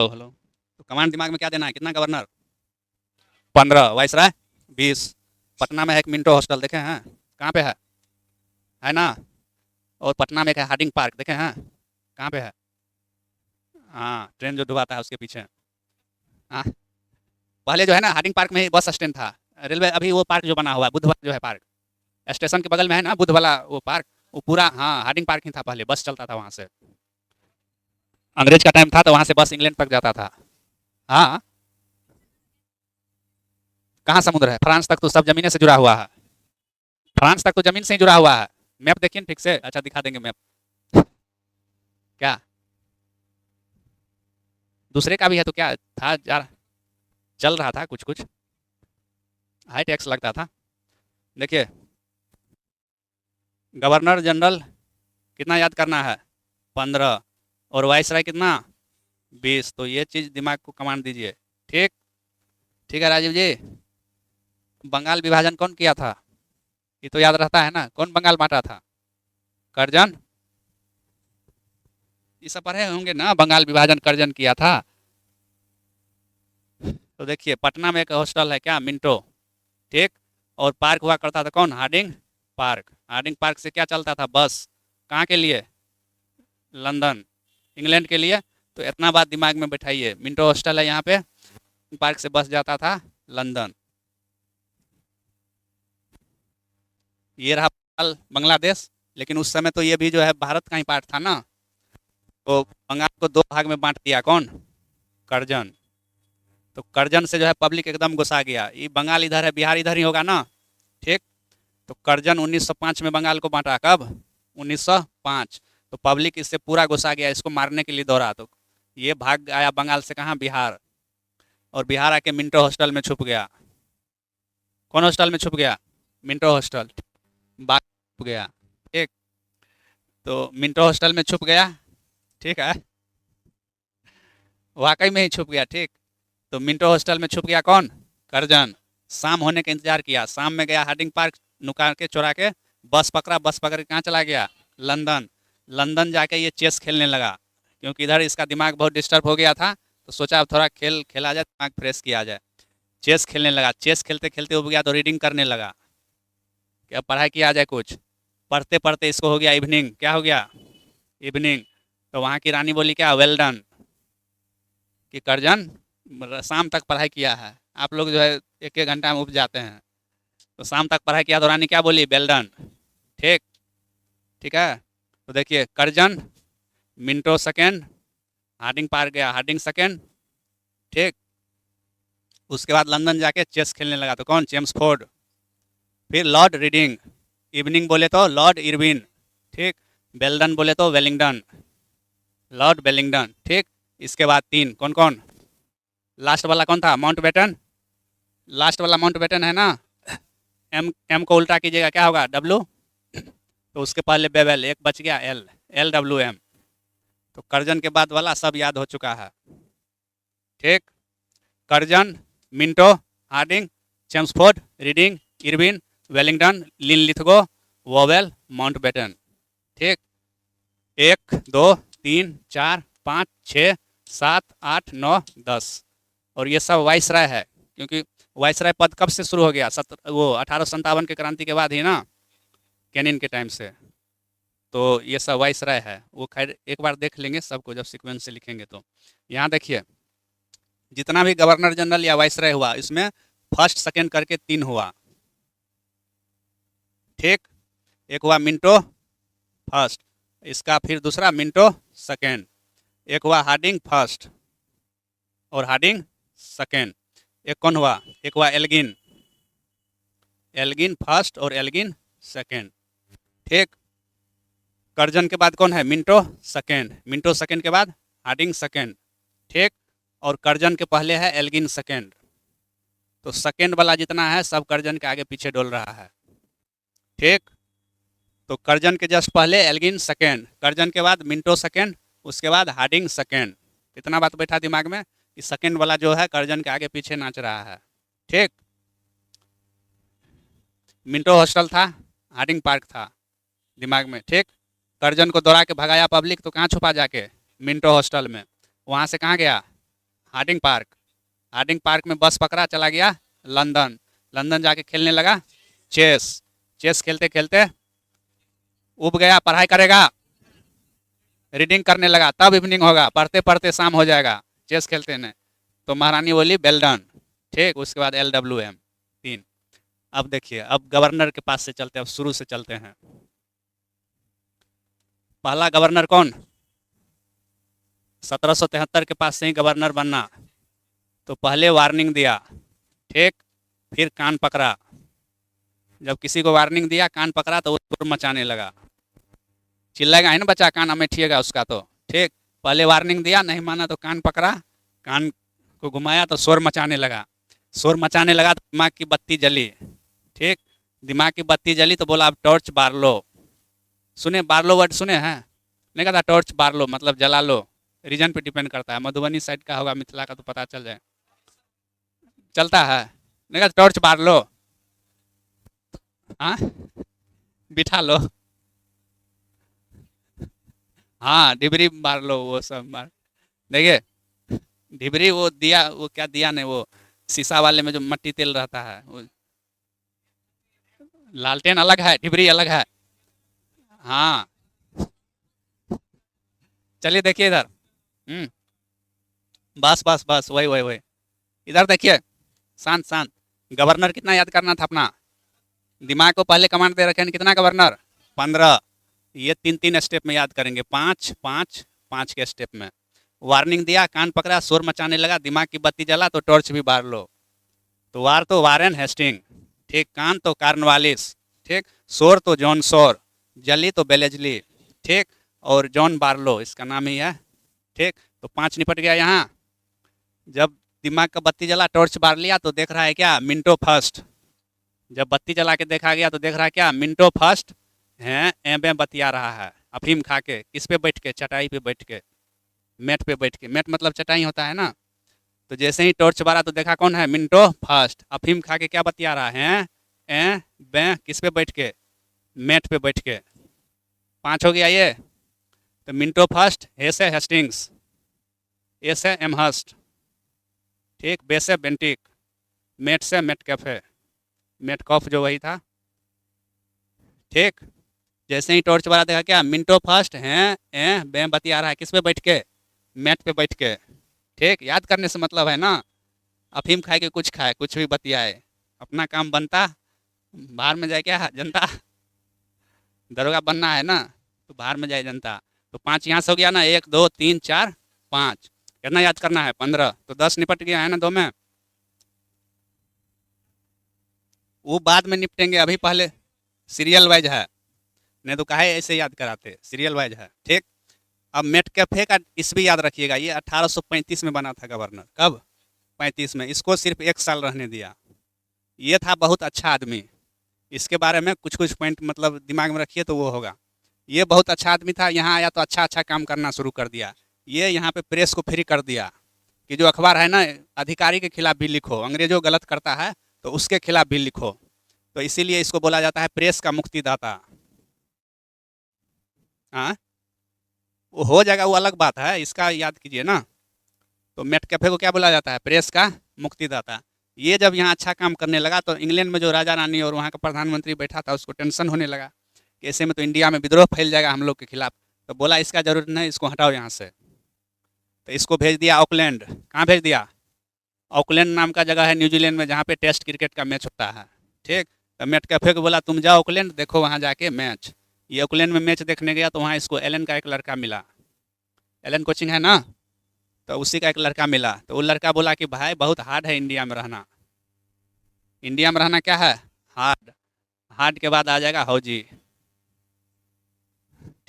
Hello hello. तो command दिमाग में क्या देना है? कितना गवर्नर? 15। वाइसराय 20। पटना में है एक मिंटो हॉस्टल, देखे हैं? कहाँ पे है ना? और पटना में एक है हार्डिंग पार्क, देखे हैं? कहाँ पे है? हाँ, ट्रेन जो डुबाता है उसके पीछे। हाँ, पहले जो है ना हार्डिंग पार्क में ही बस स्टैंड था। रेलवे अभी वो पार्क जो बना हुआ है बुद्ध वाला जो है पार्क, स्टेशन के बगल में है ना बुद्ध वाला वो पार्क, वो पूरा हाँ हार्डिंग पार्क ही था। पहले बस चलता था वहाँ से, अंग्रेज का टाइम था तो वहाँ से बस इंग्लैंड तक जाता था। हाँ, कहाँ समुद्र है? फ्रांस तक तो सब जमीने से जुड़ा हुआ है। फ्रांस तक तो जमीन से ही जुड़ा हुआ है। मैप देखिए ठीक से। अच्छा, दिखा देंगे मैप। क्या दूसरे का भी है तो क्या था यार? चल रहा था कुछ कुछ, हाई टैक्स लगता था। देखिए, गवर्नर जनरल कितना याद करना है? 15। और वाइसराय कितना? 20। तो ये चीज़ दिमाग को कमांड दीजिए। ठीक। ठीक है राजीव जी। बंगाल विभाजन कौन किया था? ये तो याद रहता है ना, कौन बंगाल बांटा था? करजन। ये सब पढ़े होंगे ना, बंगाल विभाजन करजन किया था। तो देखिए, पटना में एक हॉस्टल है क्या? मिंटो। ठीक। और पार्क हुआ करता था कौन? Hardinge park. हार्डिंग पार्क से क्या चलता था? बस। कहाँ के लिए? लंदन, इंग्लैंड के लिए। तो इतना बात दिमाग में बैठाइए, मिंटो हॉस्टल है यहाँ पे, पार्क से बस जाता था लंदन। ये रहा बांग्लादेश। लेकिन उस समय तो ये भी जो है भारत का ही पार्ट था ना। तो बंगाल को दो भाग में बांट दिया कौन? करजन। तो करजन से जो है पब्लिक एकदम गुस्सा गया, ये बंगाल इधर है बिहार इधर ही होगा ना। ठीक। तो करजन 1905 में बंगाल को बांटा। कब? 1905। तो पब्लिक इससे पूरा गुस्सा गया, इसको मारने के लिए दौड़ा। तो ये भाग आया बंगाल से कहाँ? बिहार। और बिहार आके मिंटो हॉस्टल में छुप गया। कौन हॉस्टल में छुप गया? Minto hostel. बाग छुप गया। ठीक। तो मिंटो हॉस्टल में छुप गया। ठीक है, वाकई में ही छुप गया। ठीक। तो मिंटो हॉस्टल में छुप गया कौन? करजन। शाम होने का इंतजार किया, शाम में गया हार्डिंग पार्क, नुका के चुरा के बस पकड़ा, बस पकड़ के कहाँ चला गया? लंदन। लंदन जाके ये चेस खेलने लगा, क्योंकि इधर इसका दिमाग बहुत डिस्टर्ब हो गया था। तो सोचा अब थोड़ा खेल खेला जाए, दिमाग फ्रेश किया जाए। चेस खेलने लगा। चेस खेलते खेलते उब गया तो रीडिंग करने लगा कि अब पढ़ाई किया जाए कुछ। पढ़ते पढ़ते इसको हो गया इवनिंग। क्या हो गया? इवनिंग। तो वहाँ की रानी बोली क्या? Well done. कि करजन शाम तक पढ़ाई किया है, आप लोग जो है एक एक घंटा में उब जाते हैं। तो शाम तक पढ़ाई किया तो रानी क्या बोली? Well done. ठीक। ठीक है। तो देखिए, Curzon, Minto second, Hardinge park गया, हार्डिंग सेकेंड। ठीक। उसके बाद लंदन जाके चेस खेलने लगा तो कौन? चेम्सफोर्ड। फिर लॉर्ड रीडिंग। इवनिंग बोले तो लॉर्ड इरविन। ठीक। वेल्डन बोले तो वेलिंगडन, लॉर्ड वेलिंगडन। ठीक। इसके बाद तीन कौन कौन? लास्ट वाला कौन था? माउंटबेटन। लास्ट वाला माउंटबेटन है ना। एम एम को उल्टा कीजिएगा क्या होगा? डब्लू। तो उसके पहले बेबल, एक बच गया एल, एल डब्ल्यू एम। तो करजन के बाद वाला सब याद हो चुका है। ठीक। Curzon, Minto, Hardinge, Chelmsford, Reading, Irwin, Willingdon, Linlithgow, Wavell, Mountbatten. ठीक। एक दो तीन चार पाँच छः सात आठ नौ 10। और ये सब वाइसराय है, क्योंकि वाइसराय पद कब से शुरू हो गया? 1857 के क्रांति के बाद ही ना, कैनिन के टाइम से। तो ये सब वाइसराय है। वो खैर एक बार देख लेंगे सबको जब सीक्वेंस से लिखेंगे। तो यहाँ देखिए, जितना भी गवर्नर जनरल या वाइसराय हुआ, इसमें फर्स्ट सेकेंड करके तीन हुआ। ठीक। एक हुआ मिंटो फर्स्ट, इसका फिर दूसरा मिंटो सेकेंड, एक हुआ हार्डिंग फर्स्ट और हार्डिंग सेकेंड। एक कौन हुआ? एक हुआ एल्गिन, एल्गिन फर्स्ट और एल्गिन सेकेंड। ठीक। करजन के बाद कौन है? Minto second. मिंटो सेकेंड के बाद हार्डिंग सेकेंड। ठीक। और करजन के पहले है एल्गिन सेकेंड। तो सेकेंड वाला जितना है सब करजन के आगे पीछे डोल रहा है। ठीक। तो करजन के जस्ट पहले एल्गिन सेकेंड, करजन के बाद मिंटो सेकेंड, उसके बाद हार्डिंग सेकेंड। इतना बात बैठा दिमाग में कि सेकेंड वाला जो है करजन के आगे पीछे नाच रहा है। ठीक। मिंटो हॉस्टल था, हार्डिंग पार्क था दिमाग में। ठीक। करजन को दौड़ा के भगाया पब्लिक, तो कहाँ छुपा जाके? मिंटो हॉस्टल में। वहाँ से कहाँ गया? Hardinge park. हार्डिंग पार्क में बस पकड़ा, चला गया लंदन। लंदन जाके खेलने लगा चेस। चेस खेलते खेलते उब गया, पढ़ाई करेगा, रीडिंग करने लगा, तब इवनिंग होगा, पढ़ते पढ़ते शाम हो जाएगा चेस खेलते ने। तो महारानी बोली वेल डन। ठीक, उसके बाद LWM 3। अब देखिए, अब गवर्नर के पास से चलते हैं, अब शुरू से चलते हैं। पहला गवर्नर कौन? 1773 के पास से ही गवर्नर बनना। तो पहले वार्निंग दिया, ठीक, फिर कान पकड़ा। जब किसी को वार्निंग दिया, कान पकड़ा, तो वो शोर मचाने लगा। चिल्लाएगा है ना बच्चा, कान अमेठिएगा उसका। तो ठीक, पहले वार्निंग दिया, नहीं माना तो कान पकड़ा, कान को घुमाया तो शोर मचाने लगा। शोर मचाने लगा तो दिमाग की बत्ती जली। ठीक, दिमाग की बत्ती जली तो बोला अब टॉर्च बार लो। सुने बार लो वर्ड सुने हैं? नहीं कहता टॉर्च बार लो मतलब जला लो। रीजन पे डिपेंड करता है, मधुबनी साइड का होगा, मिथिला का तो पता चल जाए, चलता है। नहीं कहता टॉर्च बार लो, हाँ बिठा लो, हाँ डिबरी मार लो, वो सब मार। देखिए डिबरी वो दिया, वो क्या दिया नहीं, वो शीशा वाले में जो मट्टी तेल रहता है वो। लालटेन अलग है, डिबरी अलग है। हाँ, चलिए देखिए इधर। बस बस बस, वही वही वही। इधर देखिए, शांत शांत। गवर्नर कितना याद करना था अपना? दिमाग को पहले कमांड दे रखे हैं, कितना गवर्नर? 15। ये 3-3 स्टेप में याद करेंगे, 5 5 5 के स्टेप में। वार्निंग दिया, कान पकड़ा, शोर मचाने लगा, दिमाग की बत्ती जला तो टॉर्च भी बार लो। तो वार तो वारेन हेस्टिंग, ठीक, कान तो कार्नवालिस, ठीक, शोर तो जॉन शोर, जली तो बेलेजली, ठीक, और जॉन बार्लो इसका नाम ही है। ठीक, तो 5 निपट गया यहाँ। जब दिमाग का बत्ती जला, टॉर्च बार लिया, तो देख रहा है क्या? Minto first. जब बत्ती जला के देखा गया तो देख रहा है क्या? मिंटो फर्स्ट है, एम बतिया रहा है अफीम खा के। किस पे बैठ के? चटाई पे बैठ के, मेट पे बैठ के। मेट मतलब चटाई होता है ना। तो जैसे ही टॉर्च बारा तो देखा कौन है? मिंटो फर्स्ट अफीम खा के क्या बतिया रहा है? ए बे, किस पे बैठ के? मेट पे बैठ के। 5 हो गया ये। तो मिंटो फर्स्ट, हे से हेस्टिंग्स, ए से एमहर्स्ट, ठीक, बे से बेंटिक, मेट से मेट कैफे, मेट कॉफ जो वही था। ठीक, जैसे ही टॉर्च वाला देखा क्या? मिंटो फर्स्ट हैं बे बतिया रहा है, किस पे बैठ के? मैट पे बैठ के। ठीक, याद करने से मतलब है ना। अफीम खाए के कुछ खाए, कुछ भी बतियाए, अपना काम बनता, बाहर में जाए क्या जनता, दरोगा बनना है ना, तो बाहर में जाए जनता। तो 5 यहाँ से हो गया ना, 1 2 3 4 5। कितना याद करना है? 15। तो 10 निपट गया है ना 2 में। वो बाद में निपटेंगे, अभी पहले सीरियल वाइज है, नहीं तो काहे ऐसे याद कराते, सीरियल वाइज है। ठीक, अब मेट कैफे का ईस्वी याद रखिएगा, ये 1835 में बना था गवर्नर। कब? 35 में। इसको सिर्फ 1 साल रहने दिया। ये था बहुत अच्छा आदमी, इसके बारे में कुछ कुछ पॉइंट मतलब दिमाग में रखिए तो वो होगा। ये बहुत अच्छा आदमी था, यहाँ आया तो अच्छा अच्छा काम करना शुरू कर दिया। ये यहाँ पे प्रेस को फ्री कर दिया कि जो अखबार है ना, अधिकारी के खिलाफ भी लिखो, अंग्रेजों गलत करता है तो उसके खिलाफ भी लिखो। तो इसीलिए इसको बोला जाता है प्रेस का मुक्तिदाता। हाँ, वो हो जाएगा, वो अलग बात है, इसका याद कीजिए ना। तो मेट कैफे को क्या बोला जाता है? प्रेस का मुक्तिदाता। ये जब यहाँ अच्छा काम करने लगा तो इंग्लैंड में जो राजा रानी और वहाँ का प्रधानमंत्री बैठा था उसको टेंशन होने लगा कि ऐसे में तो इंडिया में विद्रोह फैल जाएगा हम लोग के खिलाफ। तो बोला इसका जरूरत नहीं, इसको हटाओ यहाँ से। तो इसको भेज दिया ऑकलैंड। कहाँ भेज दिया? ऑकलैंड नाम का जगह है न्यूजीलैंड में, जहाँ पे टेस्ट क्रिकेट का मैच होता है। ठीक, तो मेट कैफे को बोला तुम जाओ ऑकलैंड, देखो वहाँ जाके मैच। ये ऑकलैंड में मैच देखने गया तो वहाँ इसको एलन का एक लड़का मिला। एलन कोचिंग है ना, तो उसी का एक लड़का मिला। तो वो लड़का बोला कि भाई बहुत हार्ड है इंडिया में रहना। इंडिया में रहना क्या है? हार्ड। हार्ड के बाद आ जाएगा हौजी।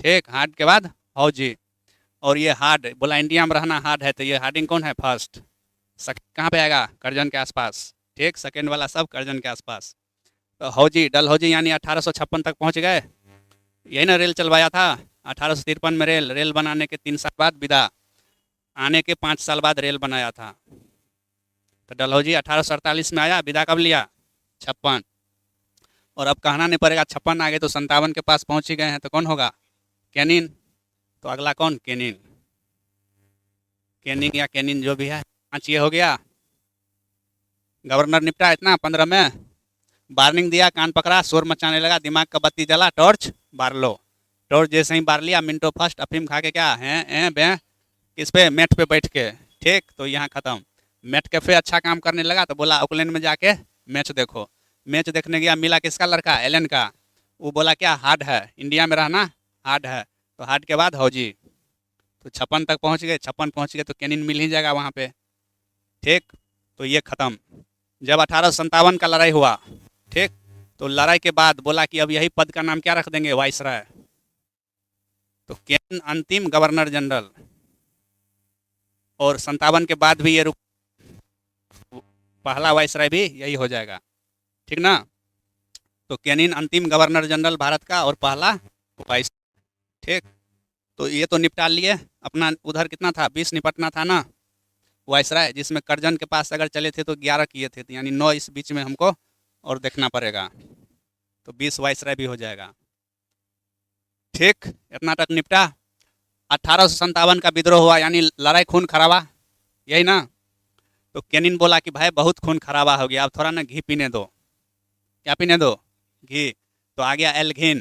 ठीक, हार्ड के बाद हौजी। और ये हार्ड बोला इंडिया में रहना हार्ड है, तो ये हार्डिंग कौन है? फर्स्ट। कहाँ पे आएगा? करजन के आसपास। ठीक, सेकेंड वाला सब करजन के आसपास। तो हौजी, डलहौजी यानी 1856 तक पहुँच गए। यही ना रेल चलवाया था 1853 में। रेल बनाने के 3 साल बाद विदा, आने के 5 साल बाद रेल बनाया था। तो डलहौजी 1848 में आया, विदा कब लिया? 56। और अब कहना नहीं पड़ेगा, 56 आ गए तो 57 के पास पहुंच ही गए हैं, तो कौन होगा? कैनिन। तो अगला कौन? कैनिन। कैनिंग या कैनिन जो भी है, पाँच ये हो गया, गवर्नर निपटा इतना 15 में। वार्निंग दिया, कान पकड़ा, शोर मचाने लगा, दिमाग का बत्ती जला, टॉर्च बार लो। टॉर्च जैसे ही बार लिया, मिनटो फर्स्ट अफीम खा के क्या हैं बे किस पे, मेट पे बैठ के। ठीक, तो यहाँ ख़त्म। मेट कैफे अच्छा काम करने लगा तो बोला ओकलैंड में जाके मैच देखो। मैच देखने गया, मिला किसका लड़का, एलन का। वो बोला क्या हार्ड है, इंडिया में रहना हार्ड है। तो हार्ड के बाद हौजी, तो 56 तक पहुँच गए। 56 पहुँच गए तो कैनिन मिल ही जाएगा वहाँ पे। ठीक, तो ये ख़त्म। जब 1857 का लड़ाई हुआ, ठीक, तो लड़ाई के बाद बोला कि अब यही पद का नाम क्या रख देंगे, वाइसराय। तो कैनिन अंतिम गवर्नर जनरल। और 57 के बाद भी ये पहला वाइसराय भी यही हो जाएगा। ठीक ना। तो कैनिन अंतिम गवर्नर जनरल भारत का और पहला वाइस। ठीक, तो ये तो निपटा लिए अपना। उधर कितना था, 20 निपटना था ना वाइसराय, जिसमें करजन के पास अगर चले थे तो 11 किए थे, तो यानी 9 इस बीच में हमको और देखना पड़ेगा। तो 20 वाइसराय भी हो जाएगा। ठीक, इतना तक निपटा। 1857 का विद्रोह हुआ, यानी लड़ाई खून खराबा, यही ना। तो कैनिन बोला कि भाई बहुत खून खराबा हो गया, अब थोड़ा ना घी पीने दो। क्या पीने दो, घी। तो आ गया एल्गिन।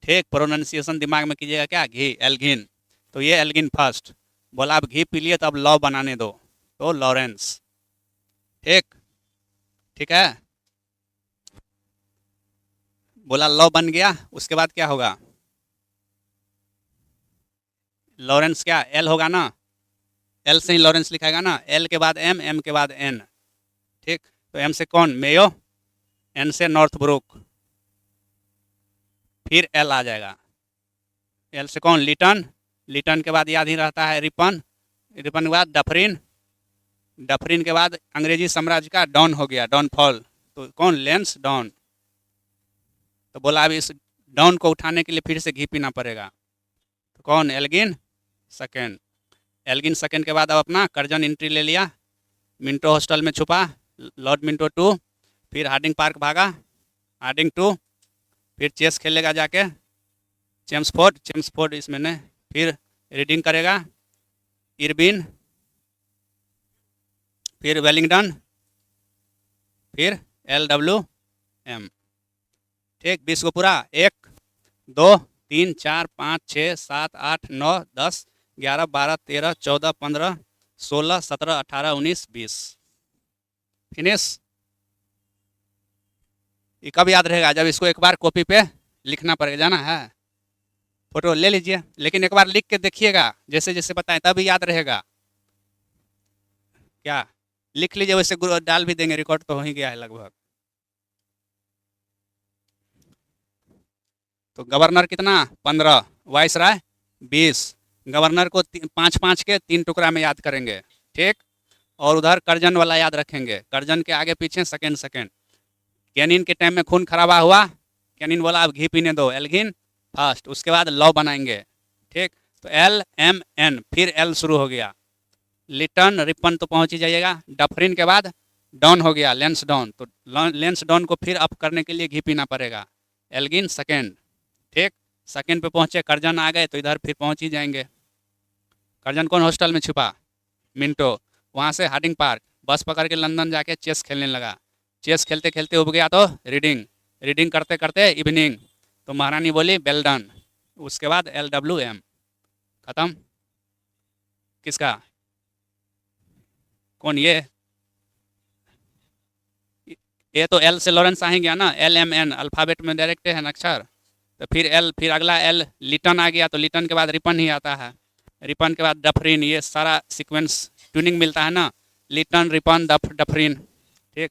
ठीक, प्रोनाउंसिएशन दिमाग में कीजिएगा, क्या, घी, एल्गिन। तो ये एल्गिन फर्स्ट। बोला अब घी पी लिए तो अब लॉ बनाने दो, तो लॉरेंस। ठीक, ठीक है। बोला लॉ बन गया, उसके बाद क्या होगा, लॉरेंस क्या, एल होगा ना, एल से ही लॉरेंस लिखाएगा ना, एल के बाद एम, एम के बाद एन। ठीक, तो एम से कौन, मेयो, एन से नॉर्थ ब्रुक, फिर एल आ जाएगा। एल से कौन, लिटन, लिटन के बाद याद ही रहता है रिपन, रिपन के बाद डफरिन, डफरिन के बाद अंग्रेजी साम्राज्य का डॉन हो गया, डॉन फॉल, तो कौन, लेंस डॉन। तो बोला अब इस डॉन को उठाने के लिए फिर से घी पीना पड़ेगा, तो कौन, एल्गिन सेकेंड। एल्गिन सेकेंड के बाद अब अपना करजन एंट्री ले लिया, मिंटो हॉस्टल में छुपा, लॉर्ड मिंटो 2, फिर हार्डिंग पार्क भागा, हार्डिंग 2, फिर चेस खेलेगा जाके, चेम्सफोर्ड, चेम्सफोर्ड इसमें ने, फिर रीडिंग करेगा, इरबिन, फिर वेलिंगटन, फिर LWM। ठीक, 20 को पूरा, 1 2 3 4 5 6 7 8 9 10 11 12 13 14 15 16 17 18 19 20। फिनिश। ये कब याद रहेगा, जब इसको एक बार कॉपी पे लिखना पड़ेगा, जाना है, फोटो ले लीजिए, लेकिन एक बार लिख के देखिएगा, जैसे जैसे बताएं तभी याद रहेगा। क्या, लिख लीजिए, वैसे डाल भी देंगे, रिकॉर्ड तो हो ही गया है लगभग। तो गवर्नर कितना, 15, वाइसराय 20। गवर्नर को 5-5 के 3 टुकड़ा में याद करेंगे। ठीक, और उधर करजन वाला याद रखेंगे, करजन के आगे पीछे सेकेंड सेकेंड। कैनिन के टाइम में खून खराबा हुआ, कैनिन बोला अब घी पीने दो, एल्गिन फर्स्ट, उसके बाद लॉ बनाएंगे। ठीक, तो LMN, फिर एल शुरू हो गया, लिटन रिपन तो पहुंच ही जाइएगा। डफरिन के बाद डॉन हो गया, लेंस डॉन, तो लेंस डॉन को फिर अप करने के लिए घी पीना पड़ेगा, एल्गिन सेकेंड। ठीक, सेकेंड पे पहुंचे, करजन आ गए तो इधर फिर पहुंच ही जाएंगे। करजन कौन हॉस्टल में छुपा, मिंटो। वहाँ से हार्डिंग पार्क, बस पकड़ के लंदन जाके चेस खेलने लगा। चेस खेलते खेलते उब गया तो रीडिंग, रीडिंग करते करते इवनिंग, तो महारानी बोली वेल डन। उसके बाद LWM खत्म। किसका, कौन ये तो एल से लॉरेंस आ ही गया ना, LMN अल्फ़ाबेट में डायरेक्ट है ना अक्षर। तो फिर एल, फिर अगला एल, लिटन आ गया, तो लिटन के बाद रिपन ही आता है, रिपन के बाद डफरिन, ये सारा सीक्वेंस ट्यूनिंग मिलता है ना, लिटन रिपन डफरिन। ठीक,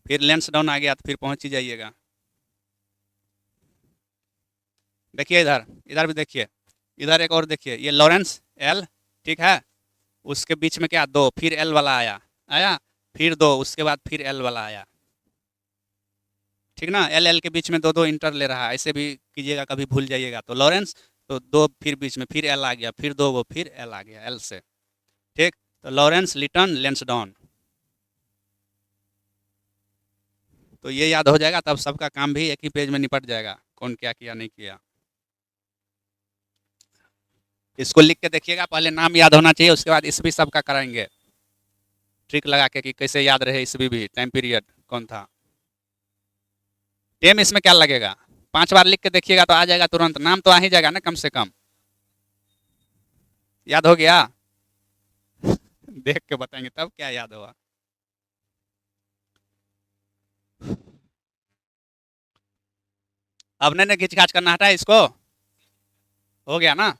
फिर लेंस डाउन आ गया तो फिर पहुंच ही जाइएगा। देखिए इधर, इधर भी देखिए, इधर एक और देखिए, ये लॉरेंस एल, ठीक है, उसके बीच में क्या, 2, फिर एल वाला आया, आया, फिर 2, उसके बाद फिर एल वाला आया। ठीक ना, एल एल के बीच में 2-2 इंटर ले रहा है, ऐसे भी कीजिएगा, कभी भूल जाइएगा। तो लॉरेंस, तो 2 फिर बीच में, फिर एल आ गया, फिर 2 वो, फिर एल आ गया एल से। ठीक, तो लॉरेंस, लिटन, लेंसडॉन, तो ये याद हो जाएगा, तब सबका काम भी एक ही पेज में निपट जाएगा, कौन क्या किया नहीं किया। इसको लिख के देखिएगा, पहले नाम याद होना चाहिए, उसके बाद ईस्वी सबका कराएंगे, ट्रिक लगा के कि कैसे याद रहे ईस्वी भी, टाइम पीरियड कौन था। टेम इसमें क्या लगेगा, 5 बार लिख के देखिएगा तो आ जाएगा तुरंत, नाम तो आ ही जाएगा ना कम से कम। याद हो गया? देख के बताएंगे तब क्या याद होगा। अब नहीं ना घिच घाच करना, हटा इसको, हो गया ना।